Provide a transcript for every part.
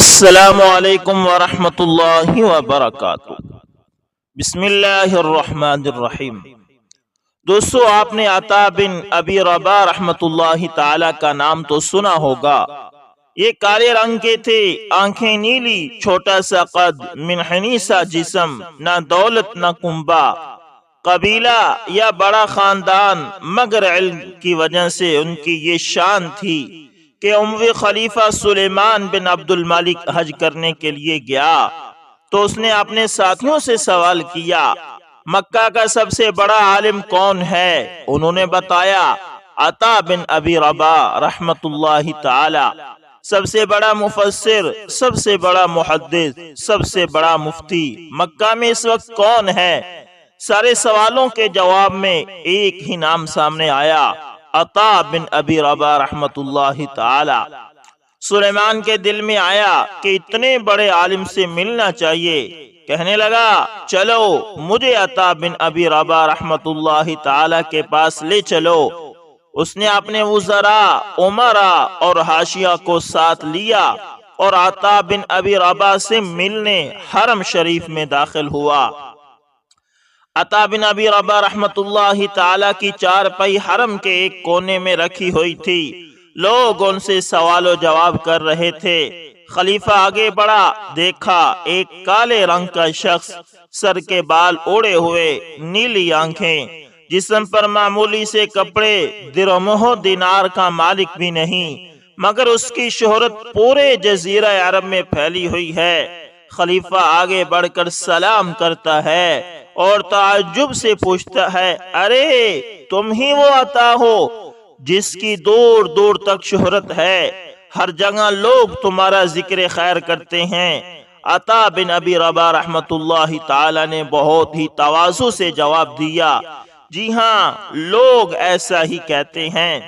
السلام علیکم ورحمۃ اللہ وبرکاتہ۔ بسم اللہ الرحمن الرحیم۔ دوستو، آپ نے عطا بن ابی رباح رحمۃ اللہ تعالی کا نام تو سنا ہوگا۔ یہ کالے رنگ کے تھے، آنکھیں نیلی، چھوٹا سا قد، منحنی سا جسم، نہ دولت نہ کنبہ، قبیلہ یا بڑا خاندان، مگر علم کی وجہ سے ان کی یہ شان تھی کہ اموی خلیفہ سلیمان بن عبد الملک حج کرنے کے لیے گیا تو اس نے اپنے ساتھیوں سے سوال کیا، مکہ کا سب سے بڑا عالم کون ہے؟ انہوں نے بتایا، عطا بن ابی رباح رحمت اللہ تعالی۔ سب سے بڑا مفسر، سب سے بڑا محدث، سب سے بڑا مفتی مکہ میں اس وقت کون ہے؟ سارے سوالوں کے جواب میں ایک ہی نام سامنے آیا، عطا بن ابی رباح رحمت اللہ تعالی۔ سلیمان کے دل میں آیا کہ اتنے بڑے عالم سے ملنا چاہیے۔ کہنے لگا، چلو مجھے عطا بن ابی رباح رحمت اللہ تعالی کے پاس لے چلو۔ اس نے اپنے وزراء، امراء اور حاشیہ کو ساتھ لیا اور عطا بن ابی رباح سے ملنے حرم شریف میں داخل ہوا۔ عطا بن ابی رباح رحمت اللہ تعالی کی چارپائی حرم کے ایک کونے میں رکھی ہوئی تھی۔ لوگ ان سے سوال و جواب کر رہے تھے۔ خلیفہ آگے بڑھا، دیکھا ایک کالے رنگ کا شخص، سر کے بال اوڑے ہوئے، نیلی آنکھیں، جسم پر معمولی سے کپڑے، درہم و دینار کا مالک بھی نہیں، مگر اس کی شہرت پورے جزیرہ عرب میں پھیلی ہوئی ہے۔ خلیفہ آگے بڑھ کر سلام کرتا ہے اور تعجب سے پوچھتا ہے، ارے تم ہی وہ عطا ہو جس کی دور دور تک شہرت ہے، ہر جگہ لوگ تمہارا ذکر خیر کرتے ہیں۔ عطا بن ابی رباح رحمت اللہ تعالی نے بہت ہی تواضع سے جواب دیا، جی ہاں، لوگ ایسا ہی کہتے ہیں۔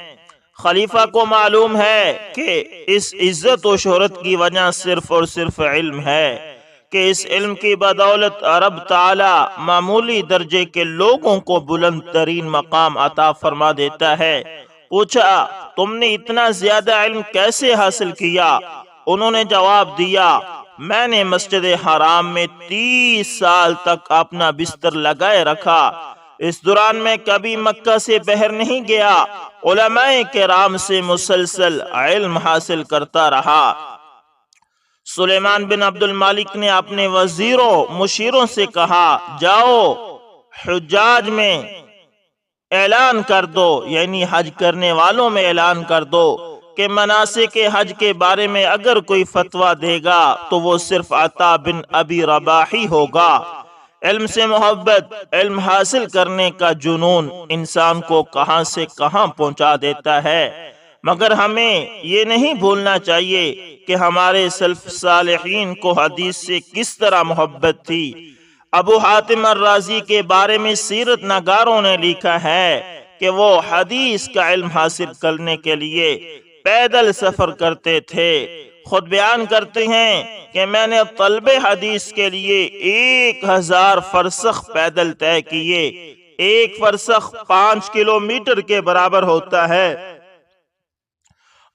خلیفہ کو معلوم ہے کہ اس عزت و شہرت کی وجہ صرف اور صرف علم ہے، کہ اس علم کی بدولت رب تعالی معمولی درجے کے لوگوں کو بلند ترین مقام عطا فرما دیتا ہے۔ پوچھا، تم نے اتنا زیادہ علم کیسے حاصل کیا؟ انہوں نے جواب دیا، میں نے مسجد حرام میں 30 سال تک اپنا بستر لگائے رکھا۔ اس دوران میں کبھی مکہ سے باہر نہیں گیا، علماء کرام سے مسلسل علم حاصل کرتا رہا۔ سلیمان بن عبد الملک نے اپنے وزیروں مشیروں سے کہا، جاؤ حجاج میں اعلان کر دو، یعنی حج کرنے والوں میں اعلان کر دو کہ مناسک حج کے بارے میں اگر کوئی فتویٰ دے گا تو وہ صرف عطا بن ابی رباح ہی ہوگا۔ علم سے محبت، علم حاصل کرنے کا جنون انسان کو کہاں سے کہاں پہنچا دیتا ہے، مگر ہمیں یہ نہیں بھولنا چاہیے کہ ہمارے سلف صالحین کو حدیث سے کس طرح محبت تھی۔ ابو حاتم الرازی کے بارے میں سیرت نگاروں نے لکھا ہے کہ وہ حدیث کا علم حاصل کرنے کے لیے پیدل سفر کرتے تھے۔ خود بیان کرتے ہیں کہ میں نے طلب حدیث کے لیے 1000 فرسخ پیدل طے کیے۔ ایک فرسخ 5 کلومیٹر کے برابر ہوتا ہے۔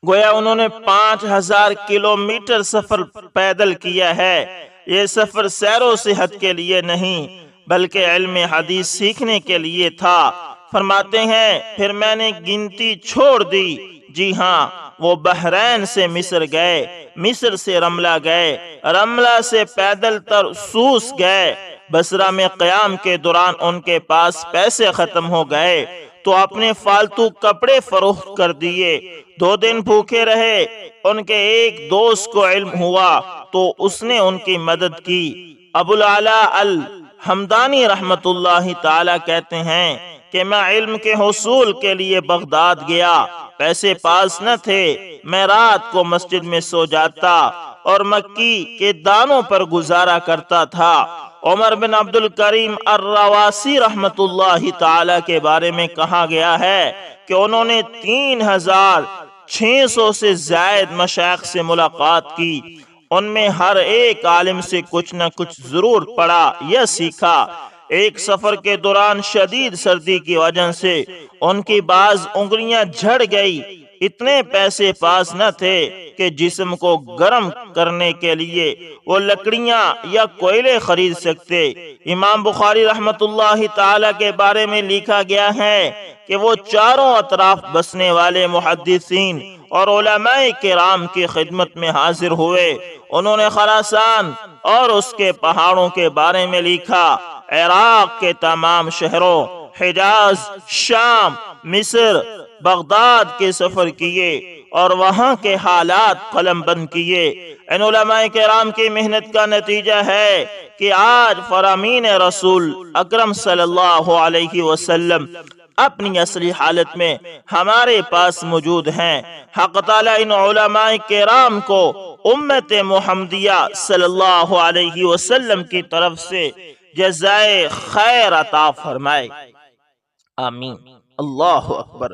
گویا انہوں نے 5000 کلومیٹر سفر پیدل کیا ہے۔ یہ سفر سیر و صحت کے لیے نہیں بلکہ علم حدیث سیکھنے کے لیے تھا۔ فرماتے ہیں، پھر میں نے گنتی چھوڑ دی۔ جی ہاں، وہ بحرین سے مصر گئے، مصر سے رملہ گئے، رملہ سے پیدل ترسوس گئے۔ بصرہ میں قیام کے دوران ان کے پاس پیسے ختم ہو گئے تو اپنے فالتو کپڑے فروخت کر دیے۔ 2 دن بھوکے رہے۔ ان کے ایک دوست کو علم ہوا تو اس نے ان کی مدد کی۔ ابو العلا الحمدانی رحمت اللہ تعالی کہتے ہیں کہ میں علم کے حصول کے لیے بغداد گیا، پیسے پاس نہ تھے، میں رات کو مسجد میں سو جاتا اور مکی کے دانوں پر گزارا کرتا تھا۔ عمر بن عبد الکریم الرواسی رحمت اللہ تعالی کے بارے میں کہا گیا ہے کہ انہوں نے 3600 سے زائد مشائخ سے ملاقات کی۔ ان میں ہر ایک عالم سے کچھ نہ کچھ ضرور پڑھا یا سیکھا۔ ایک سفر کے دوران شدید سردی کی وجہ سے ان کی بعض انگلیاں جھڑ گئی۔ اتنے پیسے پاس نہ تھے کہ جسم کو گرم کرنے کے لیے وہ لکڑیاں یا کوئلے خرید سکتے۔ امام بخاری رحمت اللہ تعالی کے بارے میں لکھا گیا ہے کہ وہ چاروں اطراف بسنے والے محدثین اور علماء کرام کی خدمت میں حاضر ہوئے۔ انہوں نے خراسان اور اس کے پہاڑوں کے بارے میں لکھا۔ عراق کے تمام شہروں، حجاز، شام، مصر، بغداد کے سفر کیے اور وہاں کے حالات قلم بند کیے۔ ان علماء کرام کی محنت کا نتیجہ ہے کہ آج فرامین رسول اکرم صلی اللہ علیہ وسلم اپنی اصلی حالت میں ہمارے پاس موجود ہیں۔ حق تعالیٰ ان علماء کرام کو امت محمدیہ صلی اللہ علیہ وسلم کی طرف سے جزائے خیر عطا فرمائے، آمین۔ اللہ اکبر۔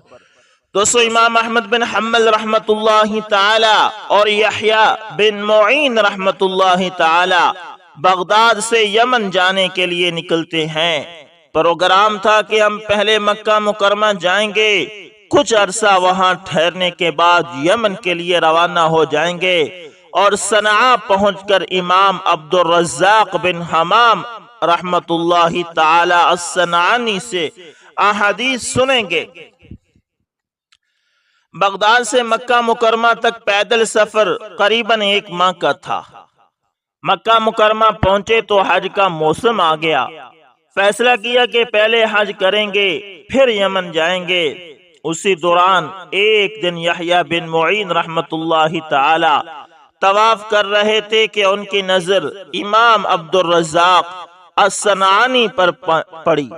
دوستو، امام احمد بن حنبل رحمت اللہ تعالی اور یحییٰ بن معین رحمت اللہ تعالی بغداد سے یمن جانے کے لیے نکلتے ہیں۔ پروگرام تھا کہ ہم پہلے مکہ مکرمہ جائیں گے، کچھ عرصہ وہاں ٹھہرنے کے بعد یمن کے لیے روانہ ہو جائیں گے اور صنعاء پہنچ کر امام عبد الرزاق بن حمام رحمت اللہ تعالی الصنعانی سے احادیث سنیں گے۔ بغداد سے مکہ مکرمہ تک پیدل سفر قریباً 1 ماہ کا تھا۔ مکہ مکرمہ پہنچے تو حج کا موسم آ گیا۔ فیصلہ کیا کہ پہلے حج کریں گے پھر یمن جائیں گے۔ اسی دوران ایک دن یحییٰ بن معین رحمت اللہ تعالی طواف کر رہے تھے کہ ان کی نظر امام عبد الرزاق الصنعانی پر پڑی۔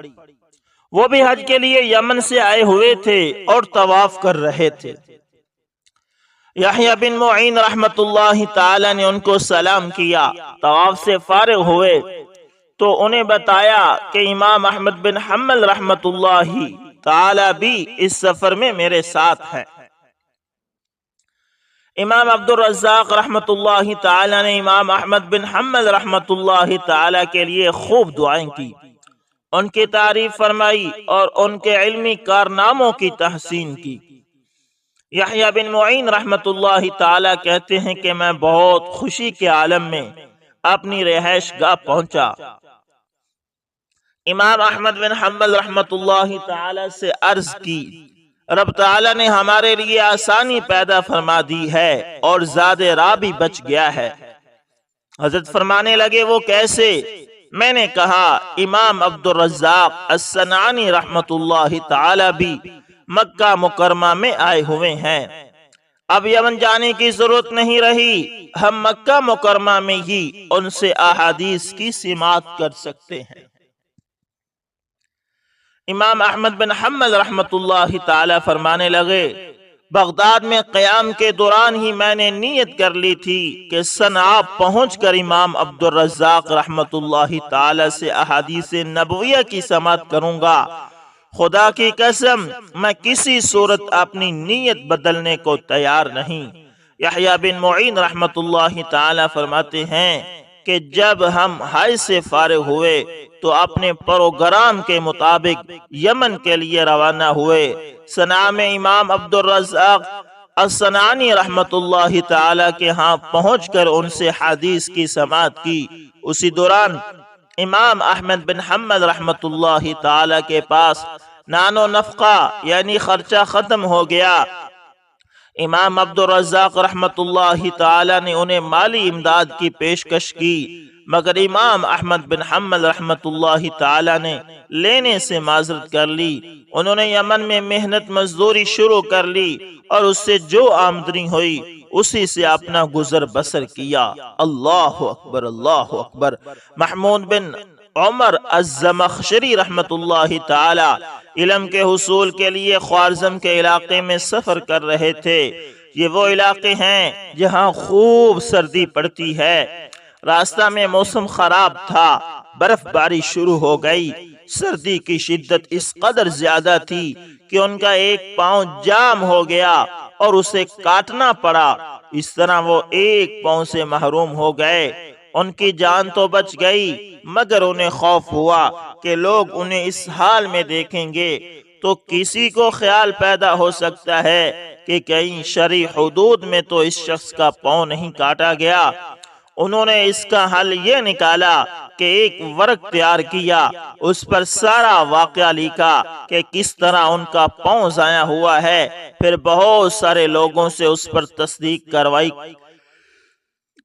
وہ بھی حج کے لیے یمن سے آئے ہوئے تھے اور طواف کر رہے تھے۔ یحییٰ بن معین رحمت اللہ تعالی نے ان کو سلام کیا۔ طواف سے فارغ ہوئے تو انہیں بتایا کہ امام احمد بن حنبل رحمت اللہ تعالی بھی اس سفر میں میرے ساتھ ہیں۔ امام عبد الرزاق رحمت اللہ تعالی نے امام احمد بن حنبل رحمت اللہ تعالی کے لیے خوب دعائیں کی، ان کی تعریف فرمائی اور ان کے علمی کارناموں کی تحسین کی۔ یحییٰ بن معین رحمت اللہ تعالی کہتے ہیں کہ میں بہت خوشی کے عالم میں اپنی رہائش گاہ پہنچا۔ امام احمد بن حنبل رحمت اللہ تعالی سے عرض کی، رب تعالی نے ہمارے لیے آسانی پیدا فرما دی ہے اور زاد راہ بھی بچ گیا ہے۔ حضرت فرمانے لگے، وہ کیسے؟ میں نے کہا، امام عبد الرزاق الصنعانی رحمت اللہ تعالی بھی مکہ مکرمہ میں آئے ہوئے ہیں، اب یمن جانے کی ضرورت نہیں رہی، ہم مکہ مکرمہ میں ہی ان سے احادیث کی سماعت کر سکتے ہیں۔ امام احمد بن حنبل رحمت اللہ تعالی فرمانے لگے، بغداد میں قیام کے دوران ہی میں نے نیت کر لی تھی کہ صنعاء پہنچ کر امام عبد الرزاق رحمت اللہ تعالی سے احادیث نبویہ کی سماعت کروں گا۔ خدا کی قسم میں کسی صورت اپنی نیت بدلنے کو تیار نہیں۔ یحییٰ بن معین رحمت اللہ تعالی فرماتے ہیں کہ جب ہم حج سے فارغ ہوئے تو اپنے پروگرام کے مطابق یمن کے لیے روانہ ہوئے۔ صنعاء میں امام عبد الرزاق الصنعانی رحمت اللہ تعالی کے ہاں پہنچ کر ان سے حدیث کی سماعت کی۔ اسی دوران امام احمد بن حنبل رحمت اللہ تعالی کے پاس نان و نفقہ یعنی خرچہ ختم ہو گیا۔ امام عبد الرزاق رحمت اللہ تعالی نے انہیں مالی امداد کی پیشکش کی، مگر امام احمد بن حنبل رحمت اللہ تعالی نے لینے سے معذرت کر لی۔ انہوں نے یمن میں محنت مزدوری شروع کر لی اور اس سے جو آمدنی ہوئی اسی سے اپنا گزر بسر کیا۔ اللہ اکبر، اللہ اکبر۔ محمود بن عمر الزمخشری رحمت اللہ تعالی علم کے حصول کے لیے خوارزم کے علاقے میں سفر کر رہے تھے۔ یہ وہ علاقے ہیں جہاں خوب سردی پڑتی ہے۔ راستہ میں موسم خراب تھا، برف باری شروع ہو گئی۔ سردی کی شدت اس قدر زیادہ تھی کہ ان کا ایک پاؤں جام ہو گیا اور اسے کاٹنا پڑا۔ اس طرح وہ ایک پاؤں سے محروم ہو گئے۔ ان کی جان تو بچ گئی، مگر انہیں خوف ہوا کہ لوگ انہیں اس حال میں دیکھیں گے تو کسی کو خیال پیدا ہو سکتا ہے کہ کہیں شرعی حدود میں تو اس شخص کا پاؤں نہیں کاٹا گیا۔ انہوں نے اس کا حل یہ نکالا کہ ایک ورق تیار کیا، اس پر سارا واقعہ لکھا کہ کس طرح ان کا پاؤں ضائع ہوا ہے، پھر بہت سارے لوگوں سے اس پر تصدیق کروائی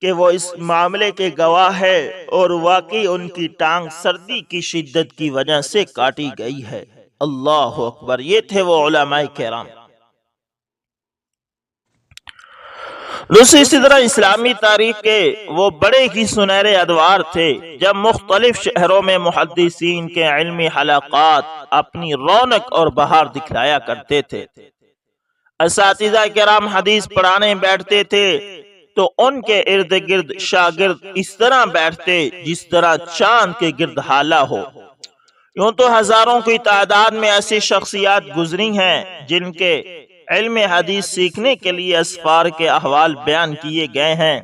کہ وہ اس معاملے کے گواہ ہے، اور واقعی ان کی ٹانگ سردی کی شدت کی وجہ سے کاٹی گئی ہے۔ اللہ اکبر! یہ تھے وہ علماء کرام۔ دوسری اسی طرح اسلامی تاریخ کے وہ بڑے ہی سنہرے ادوار تھے جب مختلف شہروں میں محدثین کے علمی حلقات اپنی رونق اور بہار دکھلایا کرتے تھے۔ اساتذہ کرام حدیث پڑھانے بیٹھتے تھے تو ان کے ارد گرد شاگرد اس طرح بیٹھتے جس طرح چاند کے گرد ہالہ ہو۔ یوں تو ہزاروں کی تعداد میں ایسی شخصیات گزری ہیں جن کے علم حدیث سیکھنے کے لیے اسفار کے احوال بیان کیے گئے ہیں،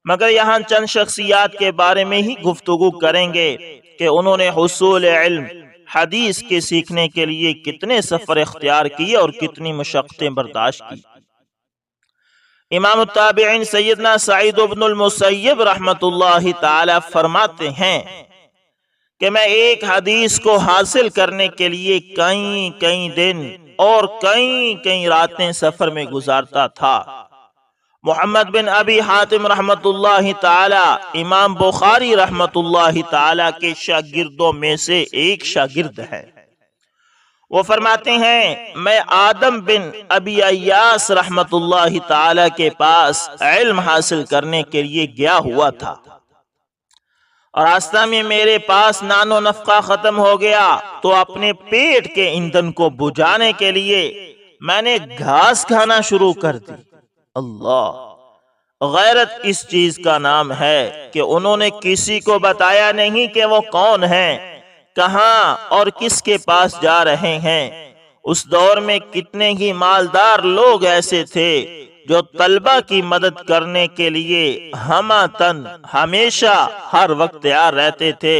مگر یہاں چند شخصیات کے بارے میں ہی گفتگو کریں گے کہ انہوں نے حصول علم حدیث کے سیکھنے کے لیے کتنے سفر اختیار کیے اور کتنی مشقتیں برداشت کی۔ امام التابعین سیدنا سعید بن المسیب رحمت اللہ تعالی فرماتے ہیں کہ میں ایک حدیث کو حاصل کرنے کے لیے کئی دن اور کئی راتیں سفر میں گزارتا تھا۔ محمد بن ابی حاتم رحمت اللہ تعالی امام بخاری رحمت اللہ تعالی کے شاگردوں میں سے ایک شاگرد ہے۔ وہ فرماتے ہیں میں آدم بن ابی ایاس رحمت اللہ تعالی کے پاس علم حاصل کرنے کے لیے گیا ہوا تھا، اور راستہ میں میرے پاس نان و نفقہ ختم ہو گیا تو اپنے پیٹ کے ایندھن کو بجھانے کے لیے میں نے گھاس کھانا شروع کر دی۔ اللہ! غیرت اس چیز کا نام ہے کہ انہوں نے کسی کو بتایا نہیں کہ وہ کون ہیں، کہاں اور کس کے پاس جا رہے ہیں۔ اس دور میں کتنے ہی مالدار لوگ ایسے تھے جو طلبہ کی مدد کرنے کے لیے ہمہ ہمیشہ ہر وقت تیار رہتے تھے،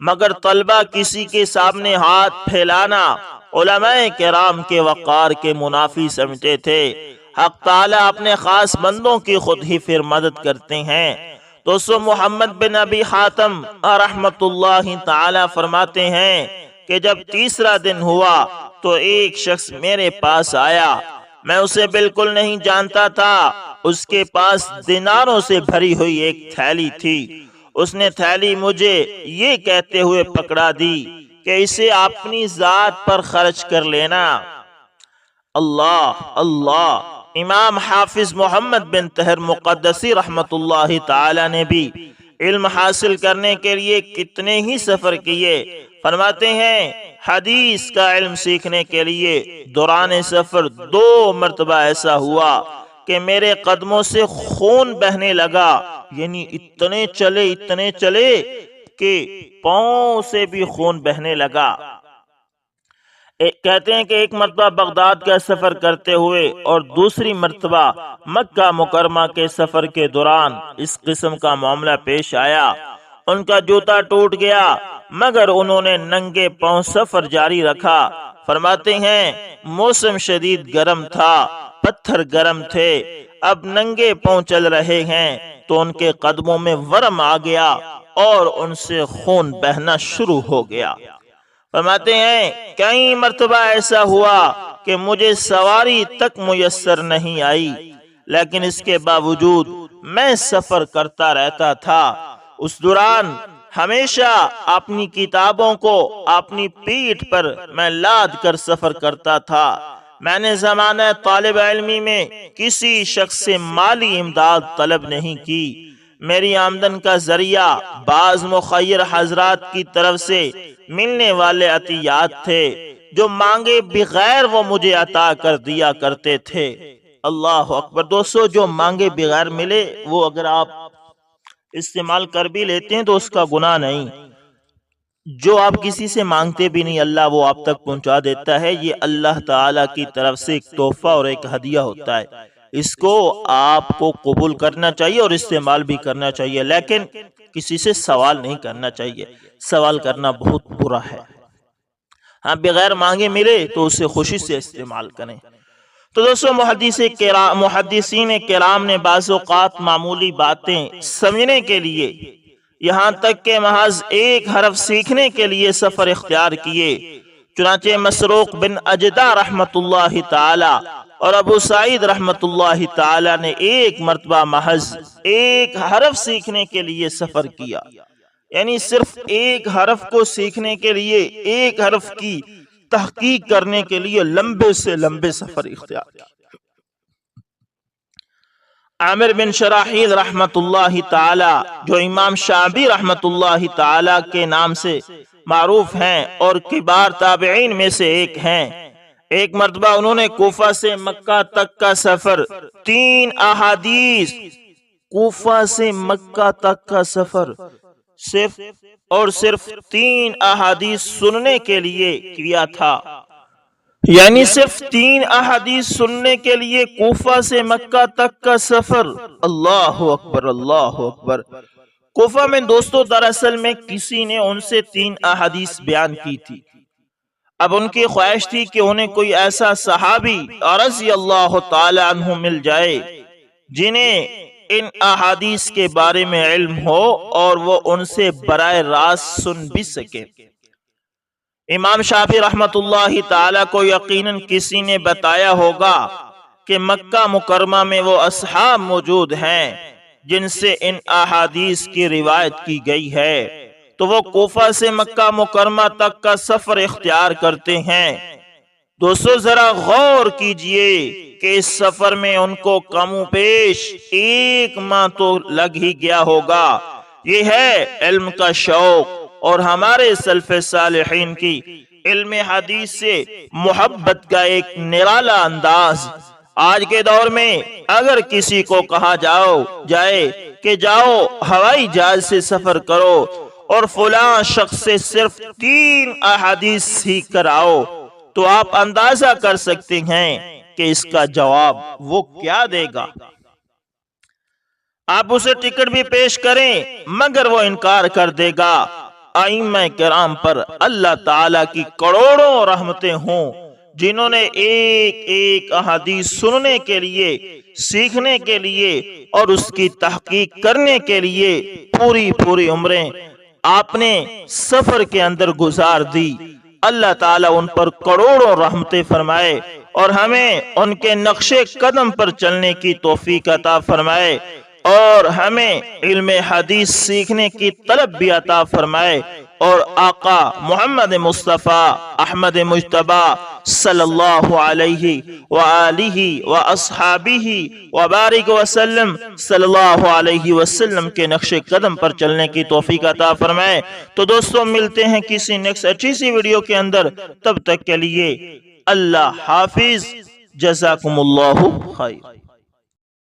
مگر طلبہ کسی کے سامنے ہاتھ پھیلانا علماء کرام کے وقار کے منافی سمجھتے تھے۔ حق تعالی اپنے خاص بندوں کی خود ہی پھر مدد کرتے ہیں۔ دوستو محمد بن ابی حاتم رحمت اللہ تعالی فرماتے ہیں کہ جب تیسرا دن ہوا تو ایک شخص میرے پاس آیا، میں اسے بالکل نہیں جانتا تھا۔ اس کے پاس دیناروں سے بھری ہوئی ایک تھیلی تھی۔ اس نے تھیلی مجھے یہ کہتے ہوئے پکڑا دی کہ اسے اپنی ذات پر خرچ کر لینا۔ اللہ اللہ! امام حافظ محمد بن طاہر مقدسی رحمت اللہ تعالی نے بھی علم حاصل کرنے کے لیے کتنے ہی سفر کیے۔ فرماتے ہیں حدیث کا علم سیکھنے کے لیے دوران سفر 2 مرتبہ ایسا ہوا کہ میرے قدموں سے خون بہنے لگا، یعنی اتنے چلے کہ پاؤں سے بھی خون بہنے لگا۔ کہتے ہیں کہ ایک مرتبہ بغداد کا سفر کرتے ہوئے اور دوسری مرتبہ مکہ مکرمہ کے سفر کے دوران اس قسم کا معاملہ پیش آیا۔ ان کا جوتا ٹوٹ گیا مگر انہوں نے ننگے پاؤں سفر جاری رکھا۔ فرماتے ہیں موسم شدید گرم تھا، پتھر گرم تھے، اب ننگے پاؤں چل رہے ہیں تو ان کے قدموں میں ورم آ گیا اور ان سے خون بہنا شروع ہو گیا۔ فرماتے ہیں کئی مرتبہ ایسا ہوا کہ مجھے سواری تک میسر نہیں آئی، لیکن اس کے باوجود میں سفر کرتا رہتا تھا۔ اس دوران ہمیشہ اپنی کتابوں کو اپنی پیٹھ پر میں لاد کر سفر کرتا تھا۔ میں نے زمانہ طالب علمی میں کسی شخص سے مالی امداد طلب نہیں کی۔ میری آمدن کا ذریعہ بعض مخیر حضرات کی طرف سے ملنے والے عطیات تھے، جو مانگے بغیر وہ مجھے عطا کر دیا کرتے تھے۔ اللہ اکبر! دوستو جو مانگے بغیر ملے وہ اگر آپ استعمال کر بھی لیتے ہیں تو اس کا گناہ نہیں، جو آپ کسی سے مانگتے بھی نہیں اللہ وہ آپ تک پہنچا دیتا ہے۔ یہ اللہ تعالی کی طرف سے ایک تحفہ اور ایک ہدیہ ہوتا ہے، اس کو آپ کو قبول کرنا چاہیے اور استعمال بھی کرنا چاہیے، لیکن کسی سے سوال نہیں کرنا چاہیے۔ سوال کرنا بہت برا ہے۔ ہاں بغیر مانگے ملے تو اسے خوشی سے استعمال کریں۔ تو دوستو محدثین کرام نے بعض اوقات معمولی باتیں سمجھنے کے لیے یہاں تک کہ محض ایک حرف سیکھنے کے لیے سفر اختیار کیے۔ چنانچہ مسروق بن اجدع رحمت اللہ تعالی اور ابو سعید رحمت اللہ تعالی نے ایک مرتبہ محض ایک حرف سیکھنے کے لیے سفر کیا، یعنی صرف ایک حرف کو سیکھنے کے لیے، ایک حرف کی تحقیق کرنے کے لیے لمبے سے لمبے سفر اختیار کیا۔ عامر بن شراحیل رحمت اللہ تعالی جو امام شعبی رحمت اللہ تعالی کے نام سے معروف ہیں اور کبار تابعین میں سے ایک ہیں، ایک مرتبہ انہوں نے کوفہ سے مکہ تک کا سفر 3 احادیث، کوفہ سے مکہ تک کا سفر صرف 3 احادیث سننے کے لیے کیا تھا، یعنی صرف 3 احادیث سننے کے لیے کوفہ سے مکہ تک کا سفر۔ اللہ اکبر، اللہ اکبر۔ کوفہ میں دوستو دراصل میں کسی نے ان سے 3 احادیث بیان کی تھی۔ اب ان کی خواہش تھی کہ انہیں کوئی ایسا صحابی رضی اللہ تعالی عنہ مل جائے جنہیں ان احادیث کے بارے میں علم ہو اور وہ ان سے براہ راست سن بھی سکے۔ امام شافعی رحمت اللہ تعالی کو یقیناً کسی نے بتایا ہوگا کہ مکہ مکرمہ میں وہ اصحاب موجود ہیں جن سے ان احادیث کی روایت کی گئی ہے، تو وہ کوفہ سے مکہ مکرمہ تک کا سفر اختیار کرتے ہیں۔ دوستو ذرا غور کیجئے کہ اس سفر میں ان کو کم و بیش 1 ماہ تو لگ ہی گیا ہوگا۔ یہ ہے علم کا شوق اور ہمارے سلف صالحین کی علم حدیث سے محبت کا ایک نرالا انداز۔ آج کے دور میں اگر کسی کو کہا جائے کہ جاؤ ہوائی جہاز سے سفر کرو اور فلاں شخص سے صرف 3 احادیث سیکھ کر آؤ، تو آپ اندازہ کر سکتے ہیں کہ اس کا جواب وہ کیا دے گا۔ آپ اسے ٹکٹ بھی پیش کریں مگر وہ انکار کر دے گا۔ ائمہ کرام پر اللہ تعالیٰ کی کروڑوں رحمتیں ہوں جنہوں نے ایک احادیث سننے کے لیے، سیکھنے کے لیے اور اس کی تحقیق کرنے کے لیے پوری عمریں آپ نے سفر کے اندر گزار دی۔ اللہ تعالیٰ ان پر کروڑوں رحمتیں فرمائے اور ہمیں ان کے نقش قدم پر چلنے کی توفیق عطا فرمائے اور ہمیں علم حدیث سیکھنے کی طلب بھی عطا فرمائے، اور آقا محمد مصطفیٰ احمد مجتبی صلی اللہ علیہ وآلہ واصحابہ وبارک وسلم صلی اللہ علیہ وسلم کے نقش قدم پر چلنے کی توفیق عطا فرمائے۔ تو دوستوں ملتے ہیں کسی نیکسٹ اچھی سی ویڈیو کے اندر، تب تک کے لیے اللہ حافظ، جزاکم اللہ خیر۔